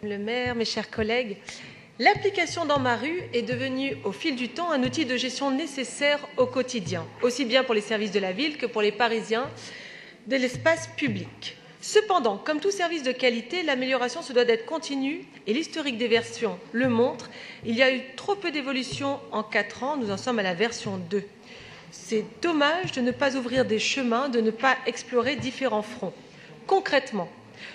Le maire, mes chers collègues, l'application Dans ma rue est devenue au fil du temps un outil de gestion nécessaire au quotidien, aussi bien pour les services de la ville que pour les Parisiens de l'espace public. Cependant, comme tout service de qualité, l'amélioration se doit d'être continue et l'historique des versions le montre. Il y a eu trop peu d'évolution en 4 ans, nous en sommes à la version 2. C'est dommage de ne pas ouvrir des chemins, de ne pas explorer différents fronts. Concrètement,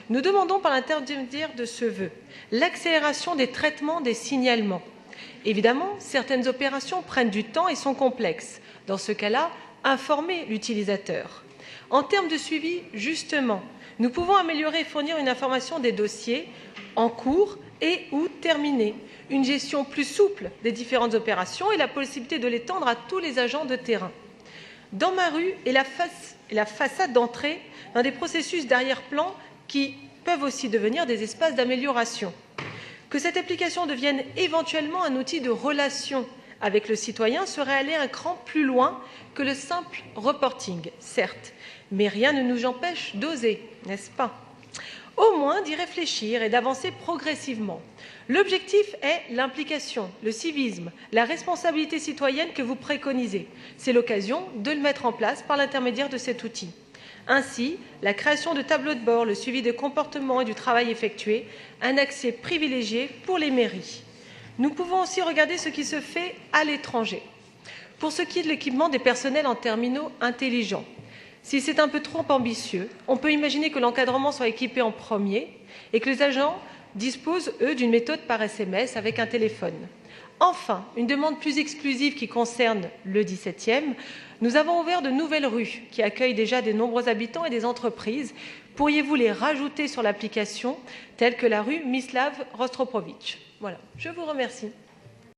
nous demandons par l'intermédiaire de ce vœu l'accélération des traitements des signalements. Évidemment, certaines opérations prennent du temps et sont complexes. Dans ce cas-là, informer l'utilisateur. En termes de suivi, justement, nous pouvons améliorer et fournir une information des dossiers en cours et ou terminés, une gestion plus souple des différentes opérations et la possibilité de l'étendre à tous les agents de terrain. Dans ma rue est la façade d'entrée dans des processus d'arrière-plan qui peuvent aussi devenir des espaces d'amélioration. Que cette application devienne éventuellement un outil de relation avec le citoyen serait aller un cran plus loin que le simple reporting, certes, mais rien ne nous empêche d'oser, n'est-ce pas? Au moins d'y réfléchir et d'avancer progressivement. L'objectif est l'implication, le civisme, la responsabilité citoyenne que vous préconisez. C'est l'occasion de le mettre en place par l'intermédiaire de cet outil. Ainsi, la création de tableaux de bord, le suivi des comportements et du travail effectué, un accès privilégié pour les mairies. Nous pouvons aussi regarder ce qui se fait à l'étranger. Pour ce qui est de l'équipement des personnels en terminaux intelligents, si c'est un peu trop ambitieux, on peut imaginer que l'encadrement soit équipé en premier et que les agents disposent, eux, d'une méthode par SMS avec un téléphone. Enfin, une demande plus exclusive qui concerne le 17e. Nous avons ouvert de nouvelles rues qui accueillent déjà de nombreux habitants et des entreprises. Pourriez-vous les rajouter sur l'application, telles que la rue Mislav Rostropovitch? Voilà, je vous remercie.